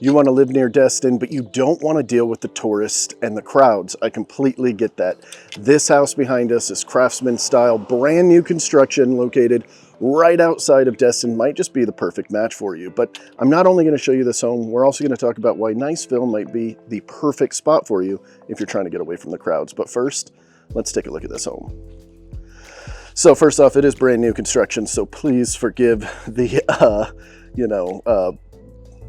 You want to live near Destin, but you don't want to deal with the tourists and the crowds. I completely get that. This house behind us is craftsman style, brand new construction located right outside of Destin. Might just be the perfect match for you. But I'm not only going to show you this home, we're also going to talk about why Niceville might be the perfect spot for you if you're trying to get away from the crowds. But first, let's take a look at this home. So first off, it is brand new construction, so please forgive the,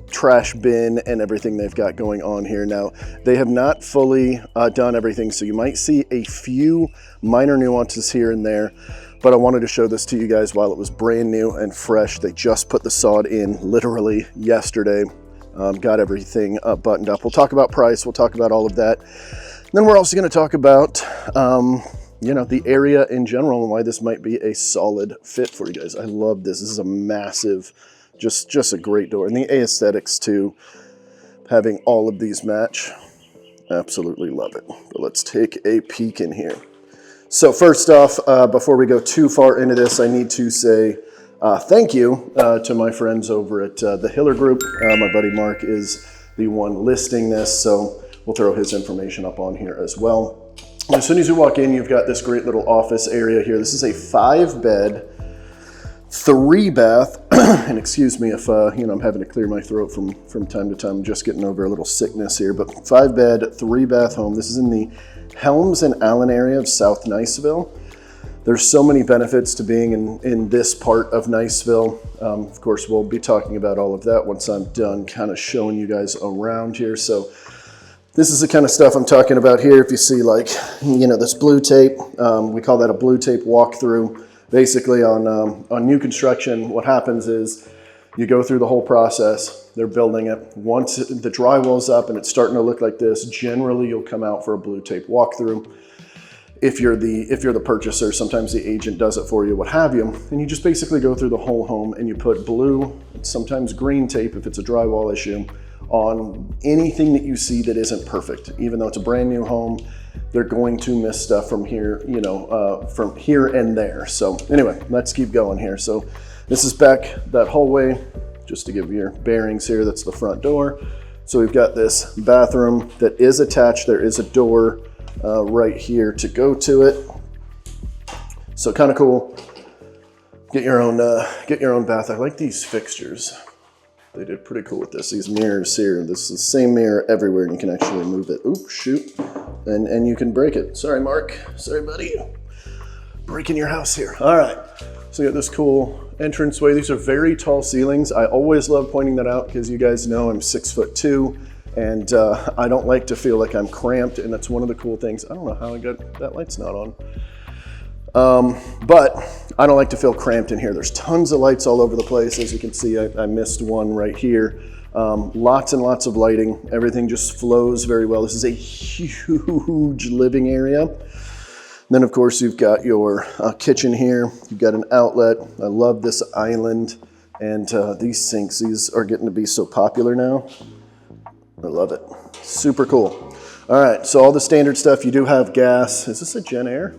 trash bin and everything they've got going on here. Now, they have not fully done everything, so you might see a few minor nuances here and there, but I wanted to show this to you guys while it was brand new and fresh. They just put the sod in literally yesterday. Got everything buttoned up. We'll talk about price, we'll talk about all of that. And then we're also going to talk about the area in general and why this might be a solid fit for you guys. I love this. This is a massive, just a great door. And the aesthetics too, having all of these match, absolutely love it. But let's take a peek in here. So first off, before we go too far into this, I need to say thank you to my friends over at the Hiller Group. My buddy Mark is the one listing this, so we'll throw his information up on here as well. As soon as you walk in, you've got this great little office area here. This is a 5-bed, 3-bath, and excuse me if I'm having to clear my throat from time to time. I'm just getting over a little sickness here, but 5-bed, 3-bath home. This is in the Helms and Allen area of South Niceville. There's so many benefits to being in this part of Niceville. Of course, we'll be talking about all of that once I'm done kind of showing you guys around here. So this is the kind of stuff I'm talking about here. If you see this blue tape, we call that a blue tape walkthrough. Basically on new construction, what happens is you go through the whole process. They're building it. Once the drywall's up and it's starting to look like this, generally you'll come out for a blue tape walkthrough. If you're the purchaser, sometimes the agent does it for you, what have you. And you just basically go through the whole home and you put blue, sometimes green tape if it's a drywall issue, on anything that you see that isn't perfect. Even though it's a brand new home, they're going to miss stuff from here, from here and there. So anyway, let's keep going here. So this is back that hallway, just to give you your bearings here. That's the front door. So we've got this bathroom that is attached. There is a door right here to go to it. So kind of cool. Get your own bath. I like these fixtures. They did pretty cool with this. These mirrors here. This is the same mirror everywhere, and you can actually move it. Oop, shoot. And you can break it. Sorry, Mark. Sorry, buddy. Breaking your house here. All right. So you got this cool entranceway. These are very tall ceilings. I always love pointing that out because you guys know I'm 6'2", and I don't like to feel like I'm cramped, and that's one of the cool things. I don't know how I got that light's not on. But I don't like to feel cramped in here. There's tons of lights all over the place. As you can see, I missed one right here. Lots and lots of lighting. Everything just flows very well. This is a huge living area. Then of course you've got your kitchen here. You've got an outlet. I love this island. And these sinks, these are getting to be so popular now. I love it. Super cool. All right, so all the standard stuff. You do have gas. Is this a Gen Air?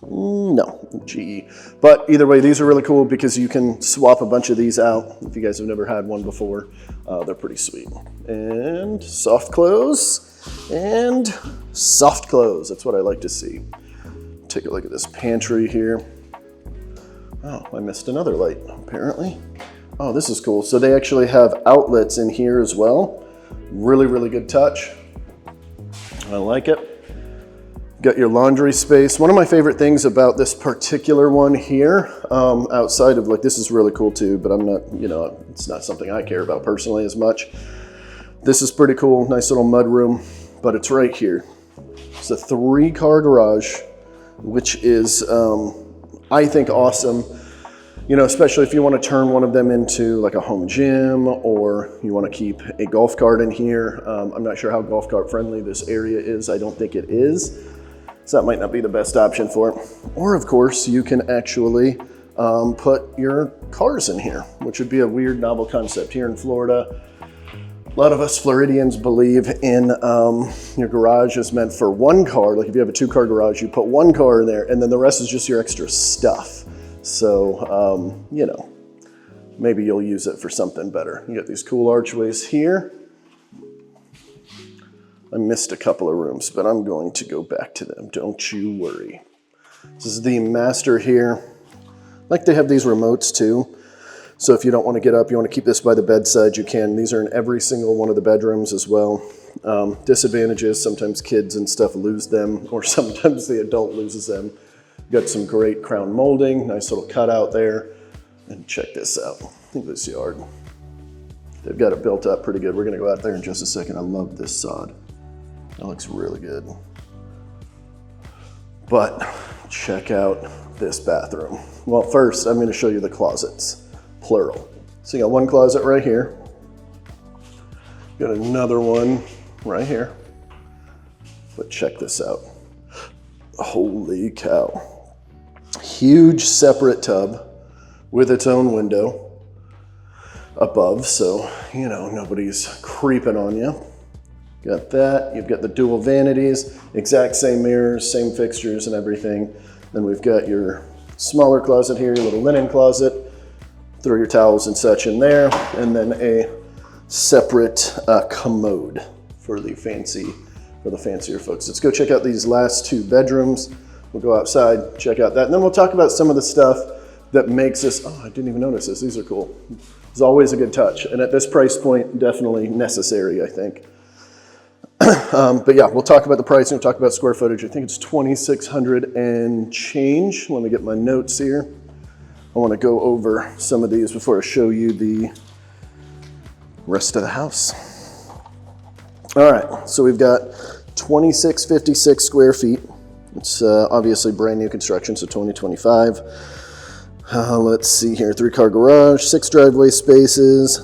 No, GE. But either way, these are really cool because you can swap a bunch of these out. If you guys have never had one before, they're pretty sweet. And soft close and soft close. That's what I like to see. Take a look at this pantry here. Oh, I missed another light apparently. Oh, this is cool. So they actually have outlets in here as well. Really, really good touch. I like it. Got your laundry space. One of my favorite things about this particular one here, outside of this is really cool too, but I'm not, it's not something I care about personally as much. This is pretty cool. Nice little mud room, but it's right here. It's a 3-car garage, which is, I think, awesome. Especially if you want to turn one of them into like a home gym, or you want to keep a golf cart in here. I'm not sure how golf cart friendly this area is. I don't think it is. So that might not be the best option for it. Or of course, you can actually put your cars in here, which would be a weird, novel concept here in Florida. A lot of us Floridians believe in your garage is meant for one car. Like if you have a 2-car garage, you put one car in there and then the rest is just your extra stuff. So, maybe you'll use it for something better. You got these cool archways here. I missed a couple of rooms, but I'm going to go back to them. Don't you worry. This is the master here. Like they have these remotes too. So if you don't want to get up, you want to keep this by the bedside, you can. These are in every single one of the bedrooms as well. Disadvantages, sometimes kids and stuff lose them, or sometimes the adult loses them. Got some great crown molding, nice little cutout there. And check this out. Look at this yard. They've got it built up pretty good. We're gonna go out there in just a second. I love this sod. That looks really good. But check out this bathroom. Well, first I'm gonna show you the closets, plural. So you got one closet right here. Got another one right here. But check this out. Holy cow. Huge separate tub with its own window above, so, you know, nobody's creeping on you. Got that. You've got the dual vanities, exact same mirrors, same fixtures and everything. Then we've got your smaller closet here, your little linen closet. Throw your towels and such in there, and then a separate commode for the fancier folks. Let's go check out these last two bedrooms. We'll go outside, check out that, and then we'll talk about some of the stuff that makes this, oh, I didn't even notice this. These are cool. It's always a good touch, and at this price point, definitely necessary, I think. But yeah, we'll talk about the pricing, we'll talk about square footage. I think it's 2,600 and change. Let me get my notes here. I want to go over some of these before I show you the rest of the house. All right, so we've got 2,656 square feet. It's obviously brand new construction, so 2025. Let's see here, 3-car garage, 6 driveway spaces.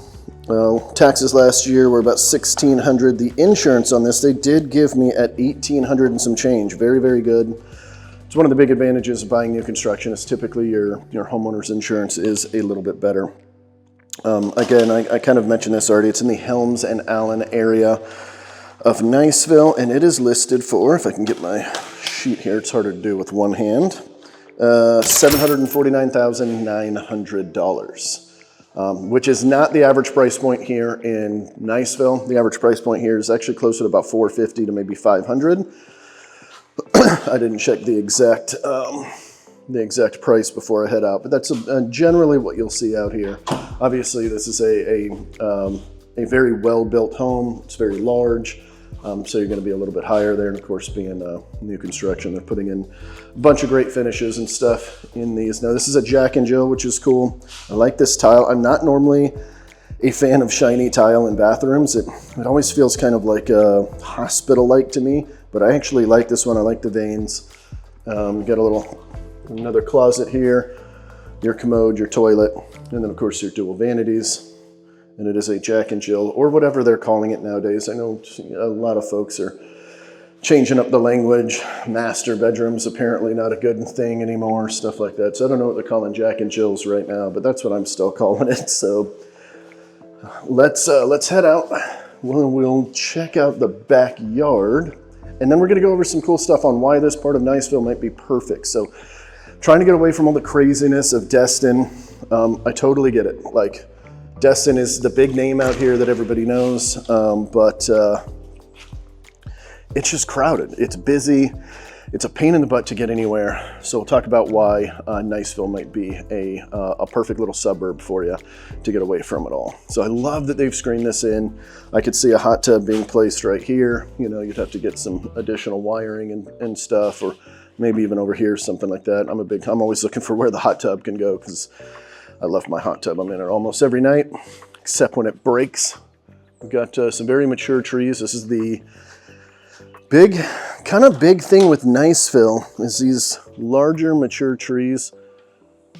Taxes last year were about $1,600. The insurance on this, they did give me at $1,800 and some change. Very, very good. It's one of the big advantages of buying new construction is typically your homeowner's insurance is a little bit better. Again, I kind of mentioned this already. It's in the Helms and Allen area of Niceville, and it is listed for, if I can get my sheet here, it's harder to do with one hand, $749,900, which is not the average price point here in Niceville. The average price point here is actually closer to about $450 to maybe $500. I didn't check the exact price before I head out, but that's generally what you'll see out here. Obviously, this is a very well-built home. It's very large, so you're going to be a little bit higher there. And of course, being new construction, they're putting in a bunch of great finishes and stuff in these. Now, this is a Jack and Jill, which is cool. I like this tile. I'm not normally a fan of shiny tile in bathrooms. It always feels kind of like hospital-like to me, but I actually like this one. I like the veins. You got another closet here, your commode, your toilet, and then of course your dual vanities. And it is a Jack and Jill, or whatever they're calling it nowadays. I know a lot of folks are changing up the language. Master bedrooms apparently not a good thing anymore, stuff like that. So I don't know what they're calling Jack and Jills right now, but that's what I'm still calling it. So let's head out. We'll check out the backyard, and then we're gonna go over some cool stuff on why this part of Niceville might be perfect. So trying to get away from all the craziness of Destin. I totally get it. Like, Destin is the big name out here that everybody knows, but it's just crowded. It's busy. It's a pain in the butt to get anywhere. So we'll talk about why Niceville might be a perfect little suburb for you to get away from it all. So I love that they've screened this in. I could see a hot tub being placed right here. You know, you'd have to get some additional wiring and stuff, or maybe even over here, something like that. I'm always looking for where the hot tub can go, because I love my hot tub. I'm in it almost every night, except when it breaks. We've got some very mature trees. This is the big thing with Niceville, is these larger mature trees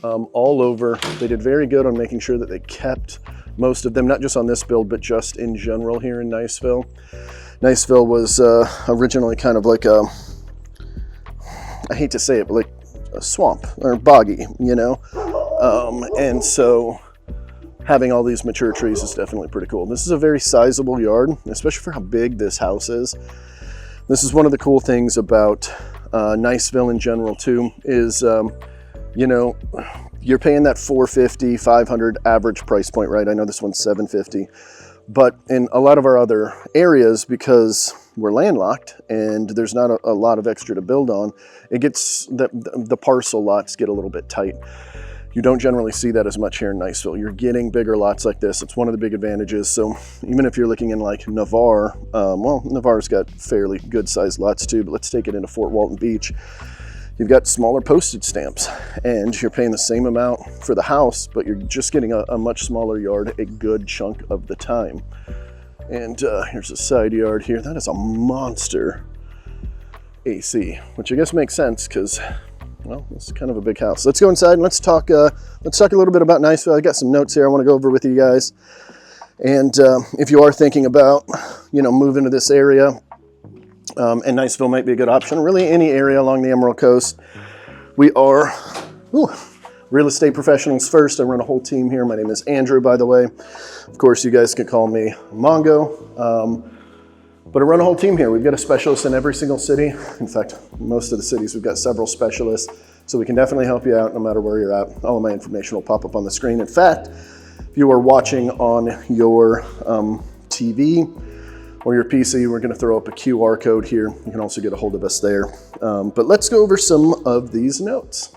all over. They did very good on making sure that they kept most of them, not just on this build, but just in general here in Niceville. Niceville was originally kind of like I hate to say it, but like a swamp or boggy, you know? And so having all these mature trees is definitely pretty cool. This is a very sizable yard, especially for how big this house is. This is one of the cool things about Niceville in general too, is, you know, you're paying that $450, $500 average price point, right? I know this one's $750, but in a lot of our other areas, because we're landlocked and there's not a lot of extra to build on, it gets, the parcel lots get a little bit tight. You don't generally see that as much here in Niceville. You're getting bigger lots like this. It's one of the big advantages. So even if you're looking in like Navarre, well, Navarre's got fairly good sized lots too, but let's take it into Fort Walton Beach. You've got smaller postage stamps and you're paying the same amount for the house, but you're just getting a much smaller yard a good chunk of the time. And here's a side yard here. That is a monster AC, which I guess makes sense because, well, it's kind of a big house. Let's go inside and let's talk a little bit about Niceville. I got some notes here I want to go over with you guys. And if you are thinking about, moving to this area, and Niceville might be a good option, really any area along the Emerald Coast. We are real estate professionals first. I run a whole team here. My name is Andrew, by the way. Of course, you guys can call me Mongo. But I run a whole team here. We've got a specialist in every single city. In fact, most of the cities, we've got several specialists. So we can definitely help you out no matter where you're at. All of my information will pop up on the screen. In fact, if you are watching on your TV or your PC, we're gonna throw up a QR code here. You can also get a hold of us there. But let's go over some of these notes.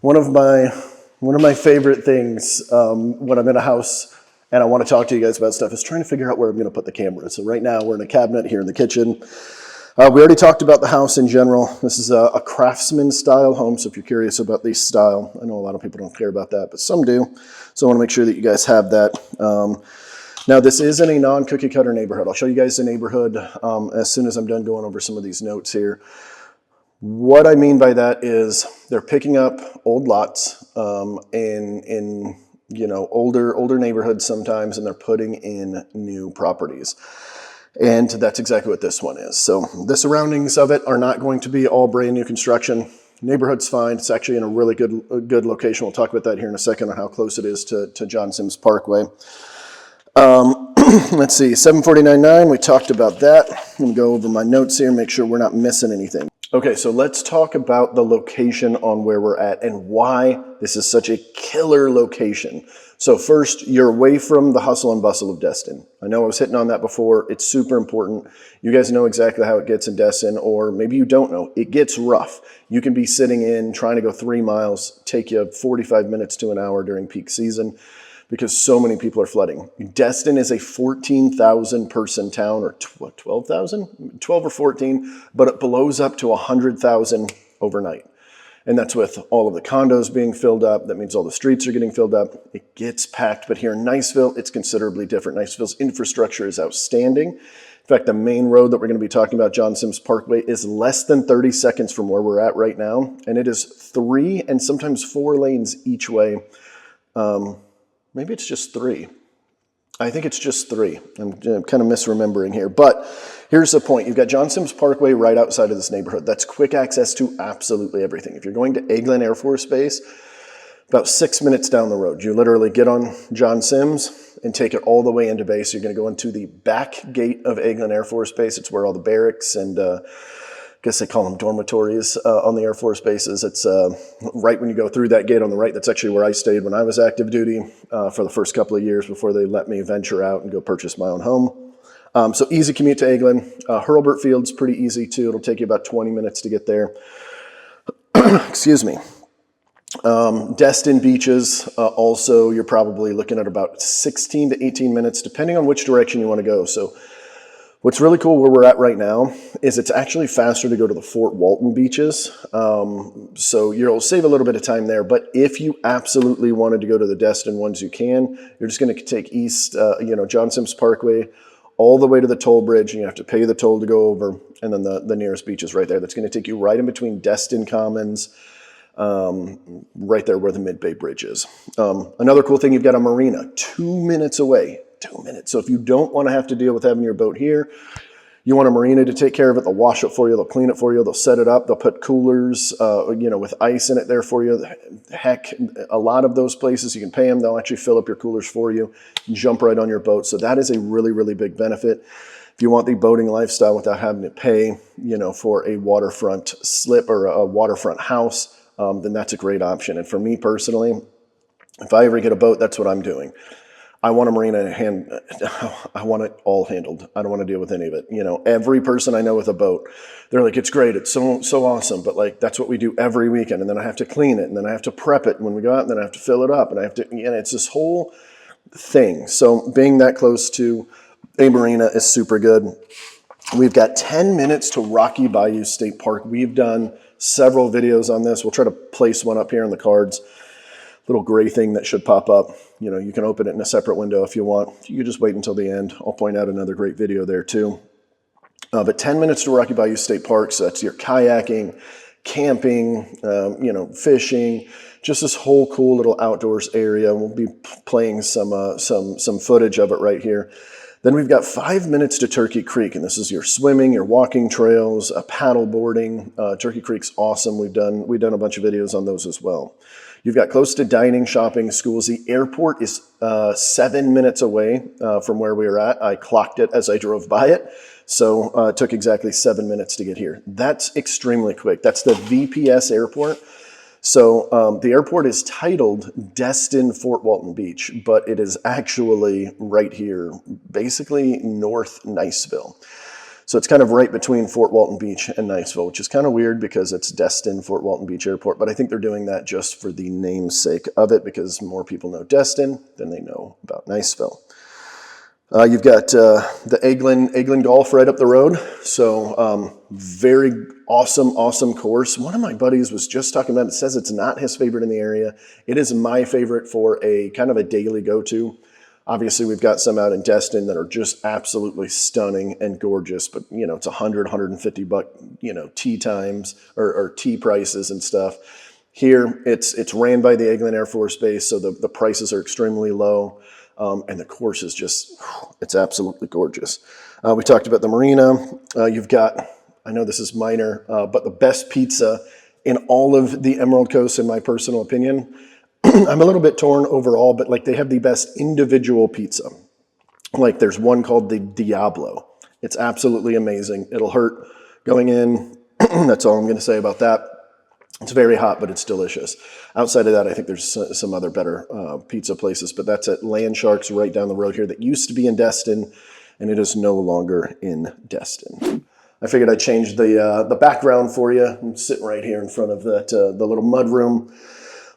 One of my favorite things when I'm in a house and I want to talk to you guys about stuff is trying to figure out where I'm going to put the camera. So right now we're in a cabinet here in the kitchen. We already talked about the house in general. This is a craftsman style home. So if you're curious about the style, I know a lot of people don't care about that, but some do. So I want to make sure that you guys have that. Now this is in a non-cookie cutter neighborhood. I'll show you guys the neighborhood as soon as I'm done going over some of these notes here. What I mean by that is they're picking up old lots in older neighborhoods sometimes, and they're putting in new properties. And that's exactly what this one is. So the surroundings of it are not going to be all brand new construction. Neighborhood's fine. It's actually in a really good location. We'll talk about that here in a second on how close it is to John Sims Parkway. Let's see, 749.9, we talked about that. I'm gonna go over my notes here, make sure we're not missing anything. Okay, so let's talk about the location on where we're at and why this is such a killer location. So first, you're away from the hustle and bustle of Destin. I know I was hitting on that before. It's super important. You guys know exactly how it gets in Destin, or maybe you don't know. It gets rough. You can be sitting in, trying to go 3 miles, take you 45 minutes to an hour during peak season, because so many people are flooding. Destin is a 14,000 person town, or 12,000? 12 or 14, but it blows up to 100,000 overnight. And that's with all of the condos being filled up. That means all the streets are getting filled up. It gets packed, but here in Niceville, it's considerably different. Niceville's infrastructure is outstanding. In fact, the main road that we're gonna be talking about, John Sims Parkway, is less than 30 seconds from where we're at right now. And it is 3 and sometimes 4 lanes each way. Maybe it's just 3. I think it's just 3. I'm kind of misremembering here, but here's the point. You've got John Sims Parkway right outside of this neighborhood. That's quick access to absolutely everything. If you're going to Eglin Air Force Base, about 6 minutes down the road, you literally get on John Sims and take it all the way into base. You're going to go into the back gate of Eglin Air Force Base. It's where all the barracks and I guess they call them dormitories on the Air Force bases. It's right when you go through that gate on the right. That's actually where I stayed when I was active duty for the first couple of years before they let me venture out and go purchase my own home. So easy commute to Eglin. Hurlburt Field's pretty easy too. It'll take you about 20 minutes to get there. Excuse me. Destin beaches, also you're probably looking at about 16 to 18 minutes depending on which direction you want to go. So what's really cool where we're at right now is it's actually faster to go to the Fort Walton beaches. So you'll save a little bit of time there, but if you absolutely wanted to go to the Destin ones, you can. You're just going to take east, John Sims Parkway all the way to the toll bridge, and you have to pay the toll to go over, and then the nearest beach is right there. That's going to take you right in between Destin Commons, right there where the Mid-Bay Bridge is. Another cool thing, you've got a marina 2 minutes away. 2 minutes. So if you don't want to have to deal with having your boat here, you want a marina to take care of it. They'll wash it for you. They'll clean it for you. They'll set it up. They'll put coolers, with ice in it there for you. Heck, a lot of those places you can pay them. They'll actually fill up your coolers for you. Jump right on your boat. So that is a really, really big benefit. If you want the boating lifestyle without having to pay, for a waterfront slip or a waterfront house, then that's a great option. And for me personally, If I ever get a boat, that's what I'm doing. I want a marina I want it all handled. I don't want to deal with any of it. You know, every person I know with a boat, they're like, it's great. It's so awesome. But like, that's what we do every weekend. And then I have to clean it. And then I have to prep it when we go out. And then I have to fill it up. And I have to, it's this whole thing. So being that close to a marina is super good. We've got 10 minutes to Rocky Bayou State Park. We've done several videos on this. We'll try to place one up here in the cards. Little gray thing that should pop up. You know, you can open it in a separate window if you want. You can just wait until the end. I'll point out another great video there too. But 10 minutes to Rocky Bayou State Park. So that's your kayaking, camping, fishing, just this whole cool little outdoors area. We'll be playing some footage of it right here. Then we've got 5 minutes to Turkey Creek, and this is your swimming, your walking trails, paddle boarding. Turkey Creek's awesome. We've done a bunch of videos on those as well. You've got close to dining, shopping, schools. The airport is 7 minutes away from where we were at. I clocked it as I drove by it. So it took exactly 7 minutes to get here. That's extremely quick. That's the VPS airport. So the airport is titled Destin Fort Walton Beach, but it is actually right here, basically North Niceville. So it's kind of right between Fort Walton Beach and Niceville, which is kind of weird because it's Destin Fort Walton Beach Airport, but I think they're doing that just for the namesake of it because more people know Destin than they know about Niceville. You've got the Eglin Golf right up the road. So very awesome course. One of my buddies was just talking about it. It says it's not his favorite in the area. It is my favorite for a kind of a daily go-to. Obviously, we've got some out in Destin that are just absolutely stunning and gorgeous, but it's $100-$150 tee times or tee prices and stuff. Here, it's ran by the Eglin Air Force Base, so the prices are extremely low. And the course is it's absolutely gorgeous. We talked about the marina. You've got, I know this is minor, but the best pizza in all of the Emerald Coast, in my personal opinion. I'm a little bit torn overall, but like they have the best individual pizza. Like there's one called the Diablo. It's absolutely amazing. It'll hurt going in. That's all I'm going to say about that. It's very hot, but it's delicious. Outside of that, I think there's some other better pizza places, but that's at Land Sharks right down the road here that used to be in Destin, and it is no longer in Destin. I figured I'd change the background for you. I'm sitting right here in front of that the little mud room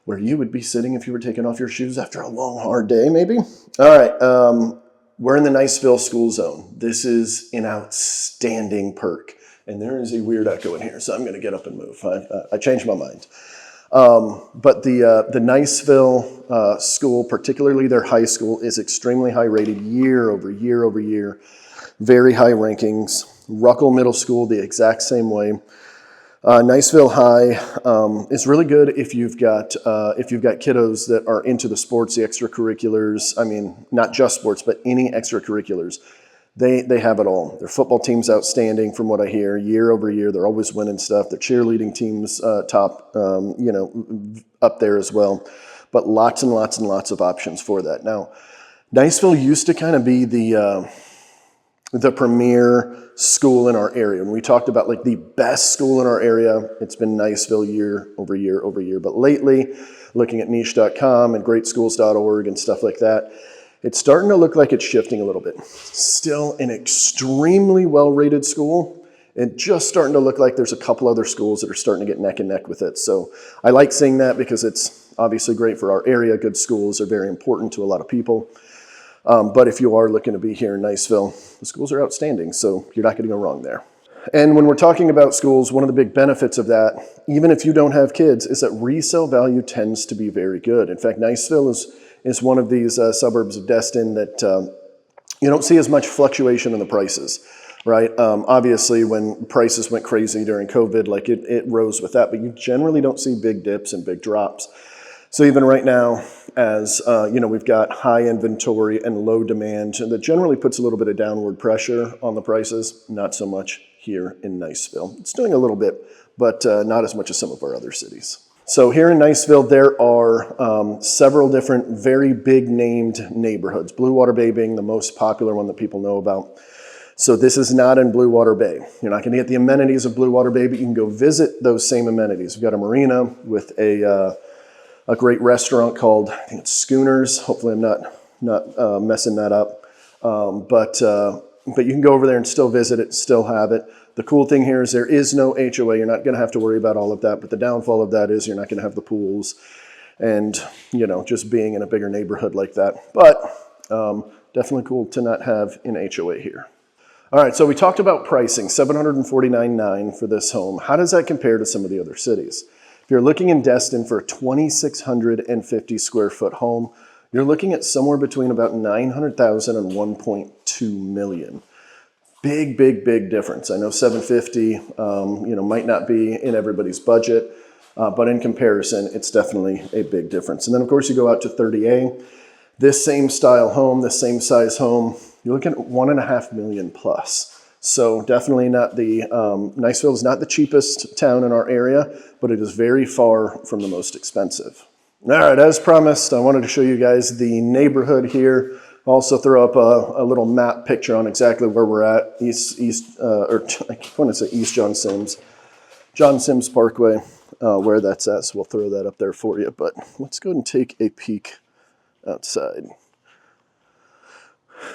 where you would be sitting if you were taking off your shoes after a long, hard day, maybe. All right, we're in the Niceville school zone. This is an outstanding perk. And there is a weird echo in here, so I'm going to get up and move. I changed my mind. But the Niceville school, particularly their high school, is extremely high rated year over year. Very high rankings. Ruckle Middle School, the exact same way. Niceville High is really good if you've got kiddos that are into the sports, the extracurriculars. I mean, not just sports, but any extracurriculars. They have it all. Their football team's outstanding from what I hear. Year over year, they're always winning stuff. Their cheerleading team's top, up there as well. But lots and lots of options for that. Now, Niceville used to kind of be the premier school in our area. When we talked about like the best school in our area, it's been Niceville year over year. But lately, looking at niche.com and greatschools.org and stuff like that, it's starting to look like it's shifting a little bit. Still an extremely well-rated school, and just starting to look like there's a couple other schools that are starting to get neck and neck with it. So I like seeing that because it's obviously great for our area. Good schools are very important to a lot of people. But if you are looking to be here in Niceville, the schools are outstanding, so you're not going to go wrong there. And when we're talking about schools, one of the big benefits of that, even if you don't have kids, is that resale value tends to be very good. In fact, Niceville is one of these suburbs of Destin that you don't see as much fluctuation in the prices, right? Obviously, when prices went crazy during COVID, like it rose with that, but you generally don't see big dips and big drops. So even right now, as we've got high inventory and low demand, that generally puts a little bit of downward pressure on the prices. Not so much here in Niceville. It's doing a little bit, but not as much as some of our other cities. So here in Niceville, there are several different very big named neighborhoods. Blue Water Bay being the most popular one that people know about. So this is not in Blue Water Bay. You're not going to get the amenities of Blue Water Bay, but you can go visit those same amenities. We've got a marina with a a great restaurant called, I think it's Schooners. Hopefully I'm not messing that up. But you can go over there and still visit it, still have it. The cool thing here is there is no HOA. You're not going to have to worry about all of that. But the downfall of that is you're not going to have the pools and, you know, just being in a bigger neighborhood like that. But definitely cool to not have an HOA here. All right, so we talked about pricing, $749,900 for this home. How does that compare to some of the other cities? If you're looking in Destin for a 2,650 square foot home, you're looking at somewhere between about $900,000 and $1.2 million. Big, big, big difference. I know 750, you know, might not be in everybody's budget, but in comparison, it's definitely a big difference. And then of course you go out to 30A, this same style home, this same size home, you're looking at $1.5 million plus. So definitely not the, Niceville is not the cheapest town in our area, but it is very far from the most expensive. All right, as promised, I wanted to show you guys the neighborhood here. Also throw up a little map picture on exactly where we're at, or I want to say East John Sims Parkway, where that's at. So we'll throw that up there for you. But let's go ahead and take a peek outside.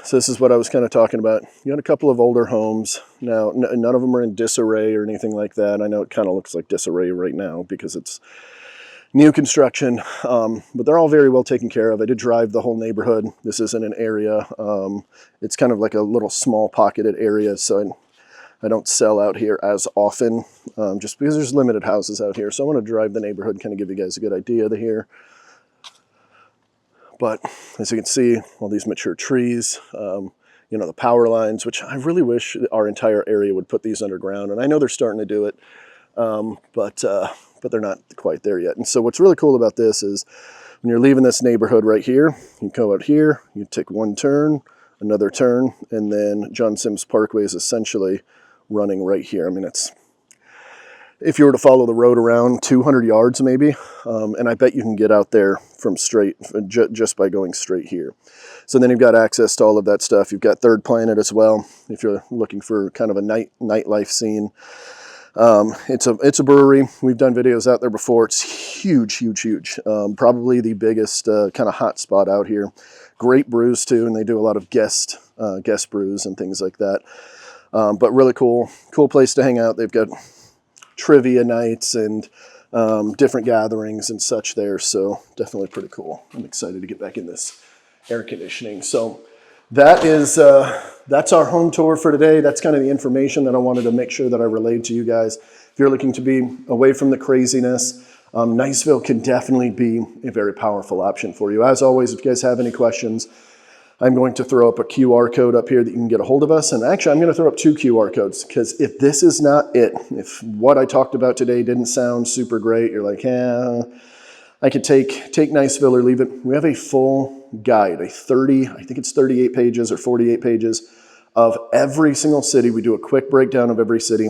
So this is what I was kind of talking about. You got a couple of older homes. Now, none of them are in disarray or anything like that. I know it kind of looks like disarray right now because it's new construction, but they're all very well taken care of. I did drive the whole neighborhood. This isn't an area. It's kind of like a little small pocketed area, so I don't sell out here as often, just because there's limited houses out here. So I want to drive the neighborhood, kind of give you guys a good idea of here. But as you can see, all these mature trees, you know, the power lines, which I really wish our entire area would put these underground. And I know they're starting to do it, but they're not quite there yet. And so what's really cool about this is when you're leaving this neighborhood right here, you go out here, you take one turn, another turn, and then John Sims Parkway is essentially running right here. I mean, it's, if you were to follow the road around 200 yards maybe, and I bet you can get out there from just by going straight here. So then you've got access to all of that stuff. You've got Third Planet as well, if you're looking for kind of a nightlife scene. It's a brewery. We've done videos out there before. It's huge, huge, huge. Probably the biggest kind of hot spot out here. Great brews too, and they do a lot of guest brews and things like that. But really cool place to hang out. They've got trivia nights and different gatherings and such there. So definitely pretty cool. I'm excited to get back in this air conditioning. So that is, that's our home tour for today. That's kind of the information that I wanted to make sure that I relayed to you guys. If you're looking to be away from the craziness, Niceville can definitely be a very powerful option for you. As always, if you guys have any questions, I'm going to throw up a QR code up here that you can get a hold of us. And actually, I'm going to throw up 2 QR codes, because if this is not it, if what I talked about today didn't sound super great, you're like, yeah, I could take Niceville or leave it. We have a full guide, I think it's 38 pages or 48 pages of every single city. We do a quick breakdown of every city.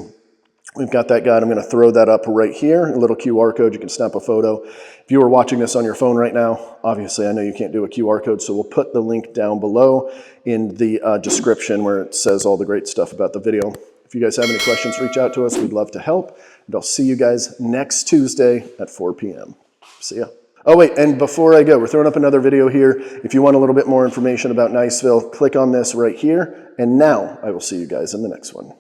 We've got that guide. I'm going to throw that up right here, a little QR code. You can snap a photo. If you are watching this on your phone right now, obviously I know you can't do a QR code, so we'll put the link down below in the description where it says all the great stuff about the video. If you guys have any questions, reach out to us. We'd love to help. And I'll see you guys next Tuesday at 4 p.m. See ya. Oh wait, and before I go, we're throwing up another video here. If you want a little bit more information about Niceville, click on this right here. And now I will see you guys in the next one.